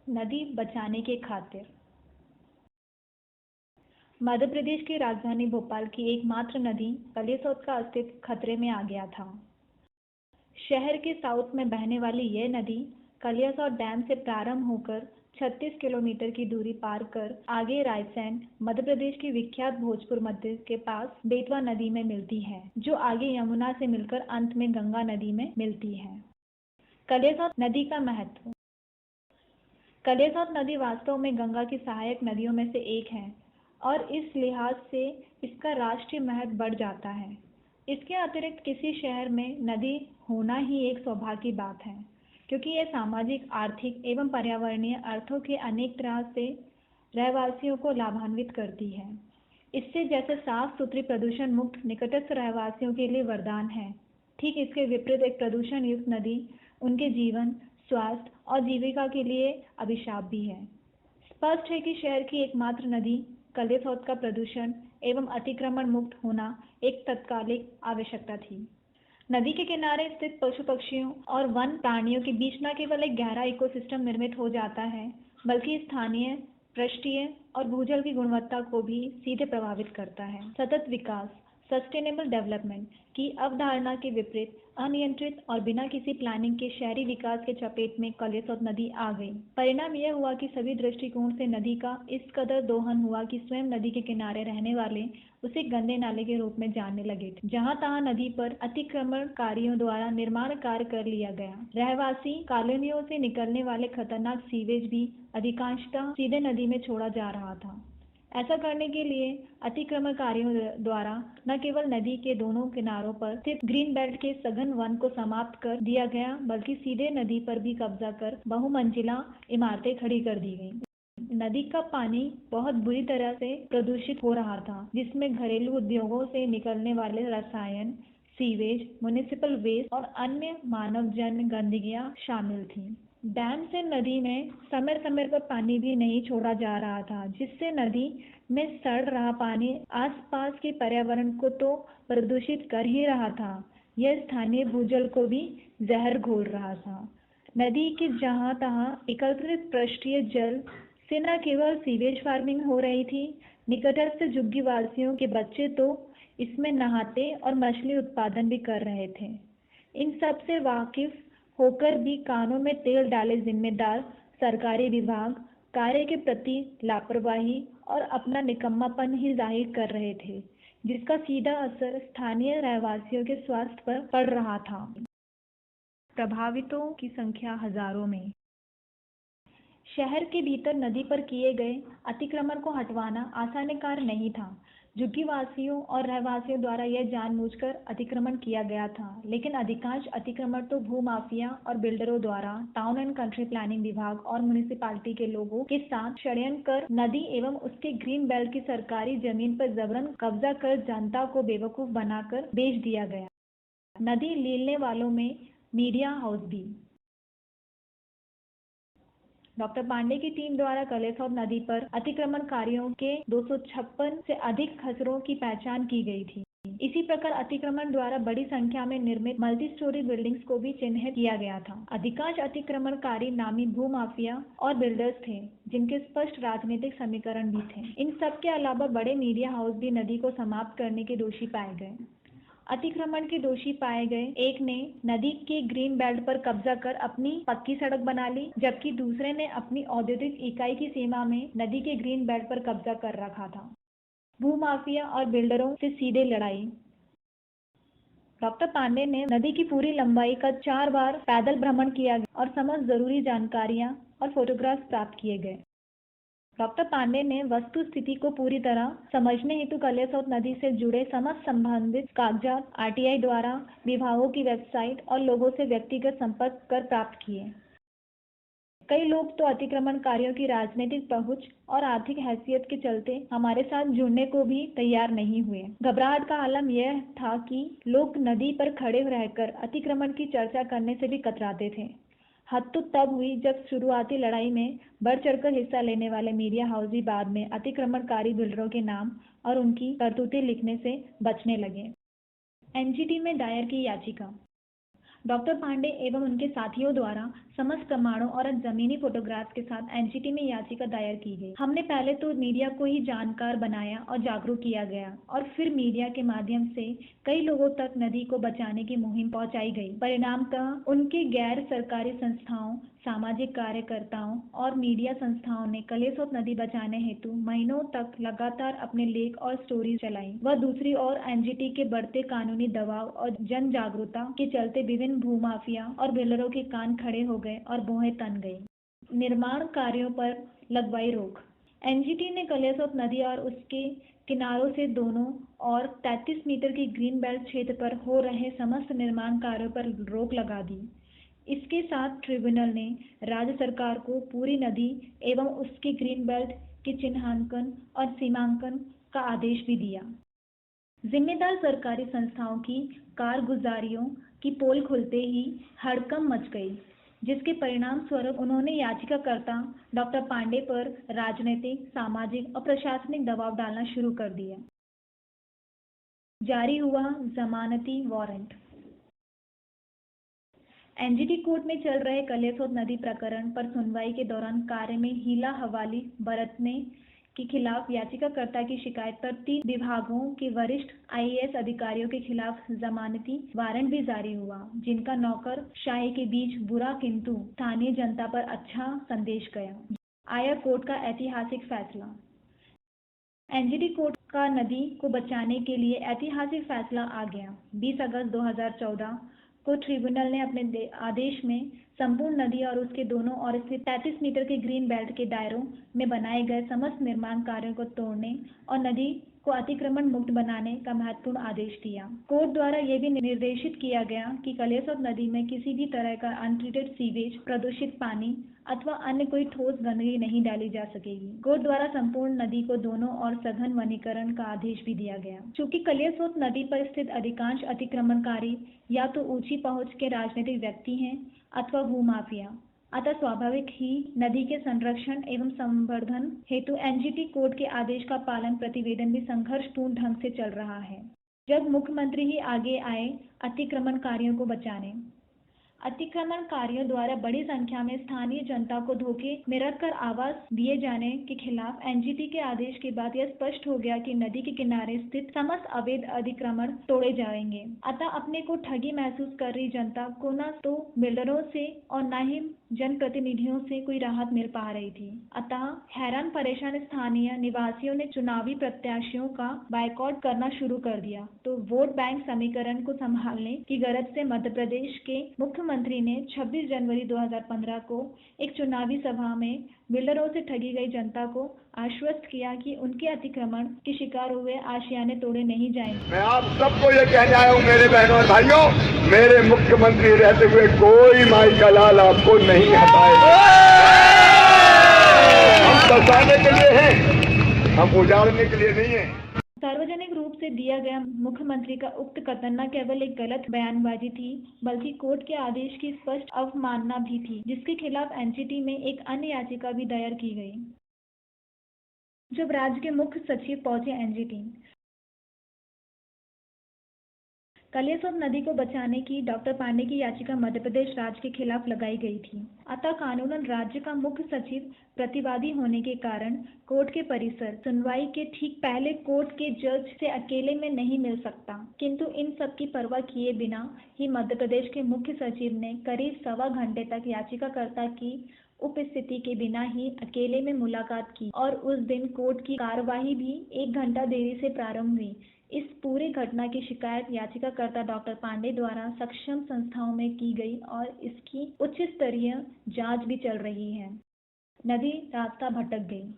नदी बचाने की खातिर। मध्य प्रदेश की राजधानी भोपाल की एकमात्र नदी कलियासोत का अस्तित्व खतरे में आ गया था। शहर के साउथ में बहने वाली यह नदी कलियासोत डैम से प्रारंभ होकर 36 किलोमीटर की दूरी पार कर आगे रायसेन मध्य प्रदेश की विख्यात भोजपुर मध्य के पास बेतवा नदी में मिलती है, जो आगे यमुना से मिलकर अंत में गंगा नदी में मिलती है। कलियासोत नदी का महत्व। कलियासोत नदी वास्तव में गंगा की सहायक नदियों में से एक है और इस लिहाज से इसका राष्ट्रीय महत्व बढ़ जाता है। इसके अतिरिक्त किसी शहर में नदी होना ही एक सौभाग्य की बात है, क्योंकि यह सामाजिक, आर्थिक एवं पर्यावरणीय अर्थों के अनेक तरह से रहवासियों को लाभान्वित करती है। इससे जैसे साफ सुथरी प्रदूषण मुक्त निकटस्थ रहवासियों के लिए वरदान है, ठीक इसके विपरीत एक प्रदूषण युक्त नदी उनके जीवन, स्वास्थ्य और जीविका के लिए अभिशाप भी है। स्पष्ट है कि शहर की एकमात्र नदी कलियासोत का प्रदूषण एवं अतिक्रमण मुक्त होना एक तत्कालिक आवश्यकता थी। नदी के किनारे स्थित पशु पक्षियों और वन प्राणियों के बीच न केवल एक गहरा इकोसिस्टम निर्मित हो जाता है, बल्कि स्थानीय, पृष्ठीय और भूजल की गुणवत्ता को भी सीधे प्रभावित करता है। सतत विकास, सस्टेनेबल डेवलपमेंट की अवधारणा के विपरीत अनियंत्रित और बिना किसी प्लानिंग के शहरी विकास के चपेट में कलियासोत नदी आ गई। परिणाम यह हुआ कि सभी दृष्टिकोण से नदी का इस कदर दोहन हुआ कि स्वयं नदी के किनारे रहने वाले उसे गंदे नाले के रूप में जानने लगे थे। जहां तहां नदी पर अतिक्रमणकारियों द्वारा निर्माण कार्य कर लिया गया। रहवासी कॉलोनियों से निकलने वाले खतरनाक सीवेज भी अधिकांशतः सीधे नदी में छोड़ा जा रहा था। ऐसा करने के लिए अतिक्रमणकारियों द्वारा न केवल नदी के दोनों किनारों पर स्थित ग्रीन बेल्ट के सघन वन को समाप्त कर दिया गया, बल्कि सीधे नदी पर भी कब्जा कर बहुमंजिला इमारतें खड़ी कर दी गईं। नदी का पानी बहुत बुरी तरह से प्रदूषित हो रहा था, जिसमें घरेलू उद्योगों से निकलने वाले रसायन, सीवेज, म्युनिसिपल वेस्ट और अन्य मानवजन्य गंदगियां शामिल थीं। डैम से नदी में समय समय पर पानी भी नहीं छोड़ा जा रहा था, जिससे नदी में सड़ रहा पानी आसपास के पर्यावरण को तो प्रदूषित कर ही रहा था, यह स्थानीय भूजल को भी जहर घोल रहा था। नदी के जहां तहां एकत्रित पृष्ठीय जल से न केवल सीवेज फार्मिंग हो रही थी, निकटस्थ झुग्गी वासियों के बच्चे तो इसमें नहाते और मछली उत्पादन भी कर रहे थे। इन सब से वाकिफ होकर भी कानों में तेल डाले जिम्मेदार सरकारी विभाग कार्य के प्रति लापरवाही और अपना निकम्मापन ही जाहिर कर रहे थे, जिसका सीधा असर स्थानीय रहवासियों के स्वास्थ्य पर पड़ रहा था। प्रभावितों की संख्या हजारों में। शहर के भीतर नदी पर किए गए अतिक्रमण को हटवाना आसान कार्य नहीं था। झुग्गीवासियों और रहवासियों द्वारा यह जानबूझकर अतिक्रमण किया गया था, लेकिन अधिकांश अतिक्रमण तो भूमाफिया और बिल्डरों द्वारा टाउन एंड कंट्री प्लानिंग विभाग और म्युनिसिपैलिटी के लोगों के साथ षड्यंत्र कर नदी एवं उसके ग्रीन बेल्ट की सरकारी जमीन पर जबरन कब्जा कर जनता को बेवकूफ बनाकर बेच दिया गया। नदी लीलने वालों में मीडिया हाउस भी। डॉक्टर पांडे की टीम द्वारा कलियासोत नदी पर अतिक्रमणकारियों के 256 से अधिक खसरों की पहचान की गई थी। इसी प्रकार अतिक्रमण द्वारा बड़ी संख्या में निर्मित मल्टी स्टोरी बिल्डिंग्स को भी चिन्हित किया गया था। अधिकांश अतिक्रमणकारी नामी भूमाफिया और बिल्डर्स थे, जिनके स्पष्ट राजनीतिक समीकरण भी थे। इन सब के अलावा बड़े मीडिया हाउस भी नदी को समाप्त करने के दोषी पाए गए। अतिक्रमण के दोषी पाए गए एक ने नदी के ग्रीन बेल्ट पर कब्जा कर अपनी पक्की सड़क बना ली, जबकि दूसरे ने अपनी औद्योगिक इकाई की सीमा में नदी के ग्रीन बेल्ट पर कब्जा कर रखा था। भूमाफिया और बिल्डरों से सीधे लड़ाई। डॉक्टर पांडे ने नदी की पूरी लंबाई का 4 बार पैदल भ्रमण किया और समस्त जरूरी जानकारियां और फोटोग्राफ्स प्राप्त किए गए। डॉक्टर पांडे ने वस्तु स्थिति को पूरी तरह समझने हेतु कलियासोत नदी से जुड़े समस्त संबंधित कागजात आरटीआई द्वारा विभागों की वेबसाइट और लोगों से व्यक्तिगत संपर्क कर प्राप्त किए। कई लोग तो अतिक्रमणकारियों की राजनीतिक पहुंच और आर्थिक हैसियत के चलते हमारे साथ जुड़ने को भी तैयार नहीं हुए। घबराहट का आलम यह था कि लोग नदी पर खड़े रहकर अतिक्रमण की चर्चा करने से भी कतराते थे। हद तो तब हुई जब शुरुआती लड़ाई में बढ़ चढ़कर हिस्सा लेने वाले मीडिया हाउस भी बाद में अतिक्रमणकारी बिल्डरों के नाम और उनकी करतूतें लिखने से बचने लगे। एनजीटी में दायर की याचिका। डॉक्टर पांडे एवं उनके साथियों द्वारा समस्त प्रमाणों और जमीनी फोटोग्राफ के साथ एनजीटी में याचिका दायर की गई। हमने पहले तो मीडिया को ही जानकार बनाया और जागरूक किया गया और फिर मीडिया के माध्यम से कई लोगों तक नदी को बचाने की मुहिम पहुंचाई गई। परिणामतः उनके गैर सरकारी संस्थाओं, सामाजिक कार्यकर्ताओं और मीडिया संस्थाओं ने कलेसोत नदी बचाने हेतु महीनों तक लगातार अपने लेख और स्टोरी चलाई। वह दूसरी ओर एनजीटी के बढ़ते कानूनी दबाव और जन जागरूकता के चलते विभिन्न भूमाफिया और बिल्डरों के कान खड़े हो गए और भौहें तन गई। निर्माण कार्यों पर लगवाई रोक। एनजीटी ने कलेसोत नदी और उसके किनारों से दोनों और 33 मीटर की ग्रीन बेल्ट क्षेत्र पर हो रहे समस्त निर्माण कार्यों पर रोक लगा दी। इसके साथ ट्रिब्यूनल ने राज्य सरकार को पूरी नदी एवं उसके ग्रीन बेल्ट के चिन्हांकन और सीमांकन का आदेश भी दिया। जिम्मेदार सरकारी संस्थाओं की कारगुजारियों की पोल खुलते ही हड़कंप मच गई, जिसके परिणाम स्वरूप उन्होंने याचिकाकर्ता डॉक्टर पांडे पर राजनीतिक, सामाजिक और प्रशासनिक दबाव डालना शुरू कर दिया। जारी हुआ जमानती वारंट। एनजीटी कोर्ट में चल रहे कलेसोत नदी प्रकरण पर सुनवाई के दौरान कार्य में हीला हवाली बरतने के खिलाफ याचिकाकर्ता की शिकायत पर 3 विभागों के वरिष्ठ आईएएस अधिकारियों के खिलाफ जमानती वारंट भी जारी हुआ, जिनका नौकरशाही के बीच बुरा किंतु स्थानीय जनता पर अच्छा संदेश गया। आया कोर्ट का ऐतिहासिक फैसला। एनजीटी कोर्ट का नदी को बचाने के लिए ऐतिहासिक फैसला आ गया। 20 अगस्त 2014 को ट्रिब्यूनल ने अपने आदेश में संपूर्ण नदी और उसके दोनों ओर स्थित 33 मीटर के ग्रीन बेल्ट के दायरों में बनाए गए समस्त निर्माण कार्यों को तोड़ने और नदी को अतिक्रमण मुक्त बनाने का महत्वपूर्ण आदेश दिया। कोर्ट द्वारा यह भी निर्देशित किया गया कि कलेसोत नदी में किसी भी तरह का अनट्रीटेड सीवेज, प्रदूषित पानी अथवा अन्य कोई ठोस गंदगी नहीं डाली जा सकेगी। कोर्ट द्वारा संपूर्ण नदी को दोनों ओर सघन वनीकरण का आदेश भी दिया गया। चूंकि कलेसोत नदी पर स्थित अधिकांश अतिक्रमणकारी या तो ऊंची पहुंच के राजनीतिक व्यक्ति हैं अथवा भूमाफिया, अतः स्वाभाविक ही नदी के संरक्षण एवं संवर्धन हेतु एनजीटी कोर्ट के आदेश का पालन प्रतिवेदन भी संघर्षपूर्ण ढंग से चल रहा है। जब मुख्यमंत्री ही आगे आए अतिक्रमणकारियों को बचाने। अतिक्रमणकारियों द्वारा बड़ी संख्या में स्थानीय जनता को धोखे में रखकर आवास दिए जाने के खिलाफ एनजीटी के आदेश के बाद यह स्पष्ट हो गया कि नदी के किनारे स्थित समस्त अवैध अतिक्रमण तोड़े जाएंगे। अतः अपने को ठगी महसूस कर रही जनता को न तो बिल्डरों से और न ही जनप्रतिनिधियों से कोई राहत मिल पा रही थी। अतः हैरान परेशान स्थानीय निवासियों ने चुनावी प्रत्याशियों का बायकॉट करना शुरू कर दिया। तो वोट बैंक समीकरण को संभालने की गरज से मध्य प्रदेश के मुख्यमंत्री ने 26 जनवरी 2015 को एक चुनावी सभा में बिल्डरों से ठगी गई जनता को आश्वस्त किया कि उनके अतिक्रमण के शिकार हुए आशियाने तोड़े नहीं जाएंगे। मैं आप सबको ये कहने आया हूँ मेरे बहनों और भाइयों, मेरे मुख्यमंत्री रहते हुए कोई माई का लाल आपको नहीं हटाएगा। हम बचाने के लिए हैं, हम उजाड़ने के लिए नहीं है। सार्वजनिक रूप से दिया गया मुख्यमंत्री का उक्त कथन न केवल एक गलत बयानबाजी थी, बल्कि कोर्ट के आदेश की स्पष्ट अवमानना भी थी, जिसके खिलाफ एनजीटी में एक अन्य याचिका भी दायर की गई। जब राज्य के मुख्य सचिव पहुंचे एनजीटी, कलेसोत नदी को बचाने की डॉक्टर पांडे की याचिका मध्य प्रदेश राज्य के खिलाफ लगाई गई थी। अतः कानूनन राज्य का मुख्य सचिव प्रतिवादी होने के कारण कोर्ट के परिसर सुनवाई के ठीक पहले कोर्ट के जज से अकेले में नहीं मिल सकता। किंतु इन सब की परवाह किए बिना ही मध्य प्रदेश के मुख्य सचिव ने करीब 1.25 घंटे तक याचिकाकर्ता की उपस्थिति के बिना ही अकेले में मुलाकात की और उस दिन कोर्ट की कार्यवाही भी 1 घंटा देरी से प्रारंभ हुई। इस पूरी घटना की शिकायत याचिकाकर्ता डॉक्टर पांडे द्वारा सक्षम संस्थाओं में की गई और इसकी उच्च स्तरीय जांच भी चल रही है। नदी रास्ता भटक गई।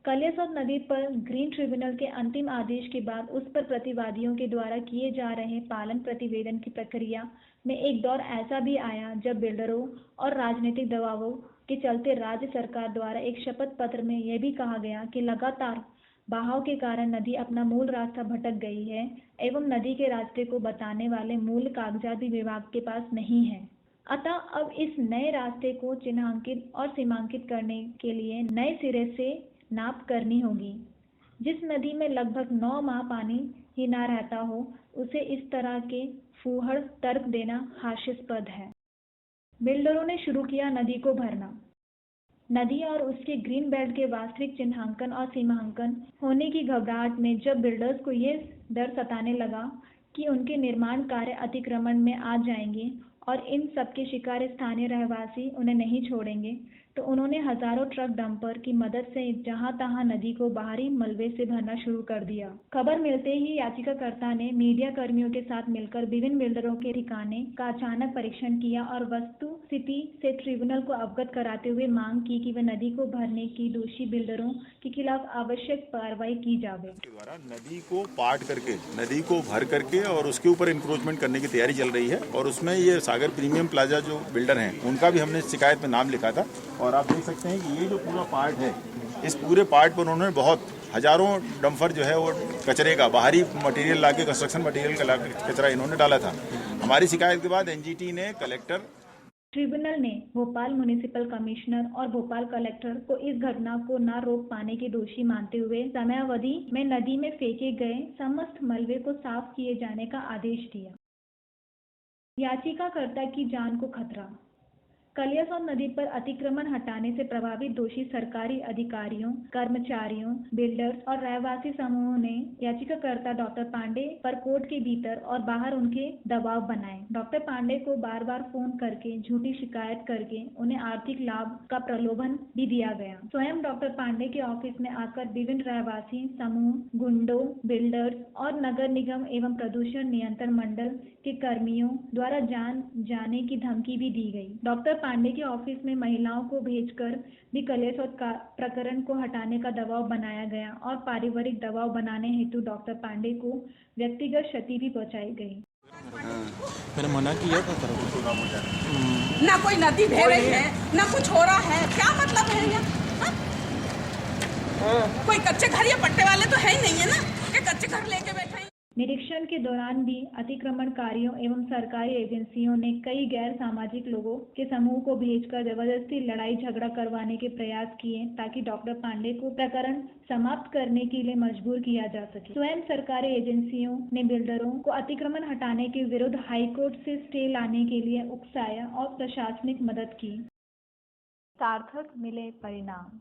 कलेसोत नदी पर ग्रीन ट्रिब्यूनल के अंतिम आदेश के बाद उस पर प्रतिवादियों के द्वारा किए जा रहे पालन प्रतिवेदन की प्रक्रिया में एक दौर ऐसा भी आया जब बिल्डरों और राजनीतिक दबावों के चलते राज्य सरकार द्वारा एक शपथ पत्र में यह भी कहा गया कि लगातार बहाव के कारण नदी अपना मूल रास्ता भटक गई है एवं नदी के रास्ते को बताने वाले मूल कागजात भी विभाग के पास नहीं है। अतः अब इस नए रास्ते को चिन्हांकित और सीमांकित करने के लिए नए सिरे से नाप करनी होगी। जिस नदी में लगभग 9 माह पानी ही ना रहता हो, उसे इस तरह के फूहड़ तर्क देना हास्यास्पद है। बिल्डरों ने शुरू किया नदी को भरना। नदी और उसके ग्रीन बेल्ट के वास्तविक चिन्हांकन और सीमांकन होने की घबराहट में जब बिल्डर्स को ये डर सताने लगा कि उनके निर्माण कार्य अतिक्रमण में आ जाएंगे और इन सब के शिकार स्थानीय रहवासी उन्हें नहीं छोड़ेंगे, तो उन्होंने हजारों ट्रक डंपर की मदद से जहां तहां नदी को बाहरी मलबे से भरना शुरू कर दिया। खबर मिलते ही याचिकाकर्ता ने मीडिया कर्मियों के साथ मिलकर विभिन्न बिल्डरों के ठिकाने का अचानक परीक्षण किया और वस्तु स्थिति से ट्रिब्यूनल को अवगत कराते हुए मांग की कि वे नदी को भरने की दोषी बिल्डरों के खिलाफ आवश्यक कार्रवाई की जावे। द्वारा नदी को पाट करके, नदी को भर करके और उसके ऊपर इंक्रोचमेंट करने की तैयारी चल रही है और उसमें ये सागर प्रीमियम प्लाजा जो बिल्डर हैं उनका भी हमने शिकायत में नाम लिखा था। और आप देख सकते हैं कि ये जो पूरा पार्ट है, इस पूरे पार्ट पर उन्होंने बहुत हजारों डंपर जो है वो कचरे का बाहरी मटेरियल लाके, कंस्ट्रक्शन मटेरियल का लाके कचरा इन्होंने डाला था। हमारी शिकायत के बाद एनजीटी ने कलेक्टर ट्रिब्यूनल ने भोपाल म्युनिसिपल कमिश्नर और भोपाल कलेक्टर को इस घटना को न रोक पाने के दोषी मानते हुए समयावधि में नदी में फेंके गए समस्त मलबे को साफ किए जाने का आदेश दिया। याचिकाकर्ता की जान को खतरा। कलियासोत नदी पर अतिक्रमण हटाने से प्रभावित दोषी सरकारी अधिकारियों, कर्मचारियों, बिल्डर्स और रहवासी समूहों ने याचिकाकर्ता डॉक्टर पांडे पर कोर्ट के भीतर और बाहर उनके दबाव बनाए। डॉक्टर पांडे को बार बार फोन करके झूठी शिकायत करके उन्हें आर्थिक लाभ का प्रलोभन भी दिया गया। स्वयं डॉक्टर पांडे के ऑफिस में आकर विभिन्न रहवासी समूह, गुंडों, बिल्डर्स और नगर निगम एवं प्रदूषण नियंत्रण मंडल के कर्मियों द्वारा जान जाने की धमकी भी दी गई। डॉक्टर पांडे के ऑफिस में महिलाओं को भेजकर भी कलियासोत प्रकरण को हटाने का दबाव बनाया गया और पारिवारिक दबाव बनाने हेतु डॉक्टर पांडे को व्यक्तिगत क्षति भी पहुंचाई गई। मैंने मना किया था ना कोई नदी बह रही है, ना कुछ हो रहा है, क्या मतलब है ये? कोई कच्चे घर या पट्टे वाले तो है ही नहीं है ना कि कच्चे घर लेके बैठे हैं। निरीक्षण के दौरान भी अतिक्रमणकारियों एवं सरकारी एजेंसियों ने कई गैर सामाजिक लोगों के समूह को भेजकर जबरदस्ती लड़ाई झगड़ा करवाने के प्रयास किए ताकि डॉक्टर पांडे को प्रकरण समाप्त करने के लिए मजबूर किया जा सके। स्वयं सरकारी एजेंसियों ने बिल्डरों को अतिक्रमण हटाने के विरुद्ध हाईकोर्ट से स्टे लाने के लिए उकसाया और प्रशासनिक मदद की। सार्थक मिले परिणाम।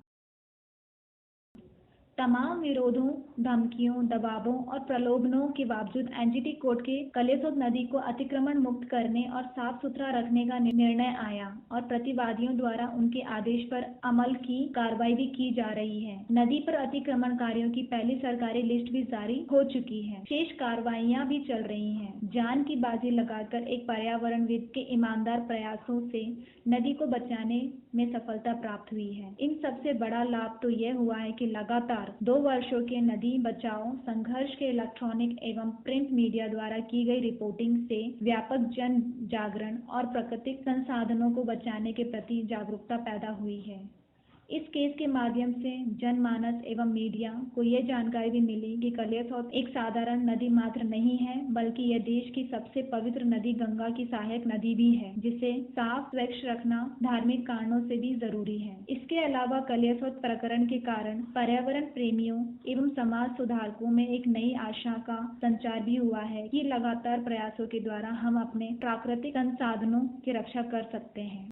तमाम विरोधों, धमकियों, दबावों और प्रलोभनों के बावजूद एनजीटी कोर्ट के कलियासोत नदी को अतिक्रमण मुक्त करने और साफ सुथरा रखने का निर्णय आया और प्रतिवादियों द्वारा उनके आदेश पर अमल की कार्रवाई भी की जा रही है। नदी पर अतिक्रमणकारियों की पहली सरकारी लिस्ट भी जारी हो चुकी है। शेष कार्रवाइयां भी चल रही हैं। जान की बाजी लगाकर एक पर्यावरणविद के ईमानदार प्रयासों से नदी को बचाने में सफलता प्राप्त हुई है। इन सबसे बड़ा लाभ तो यह हुआ है कि लगातार 2 वर्षों के नदी बचाओ संघर्ष के इलेक्ट्रॉनिक एवं प्रिंट मीडिया द्वारा की गई रिपोर्टिंग से व्यापक जन जागरण और प्राकृतिक संसाधनों को बचाने के प्रति जागरूकता पैदा हुई है। इस केस के माध्यम से जनमानस एवं मीडिया को यह जानकारी भी मिली कि कलियासोत एक साधारण नदी मात्र नहीं है, बल्कि यह देश की सबसे पवित्र नदी गंगा की सहायक नदी भी है, जिसे साफ स्वच्छ रखना धार्मिक कारणों से भी जरूरी है। इसके अलावा कलियासोत प्रकरण के कारण पर्यावरण प्रेमियों एवं समाज सुधारकों में एक नई आशा का संचार भी हुआ है कि लगातार प्रयासों के द्वारा हम अपने प्राकृतिक संसाधनों की रक्षा कर सकते हैं।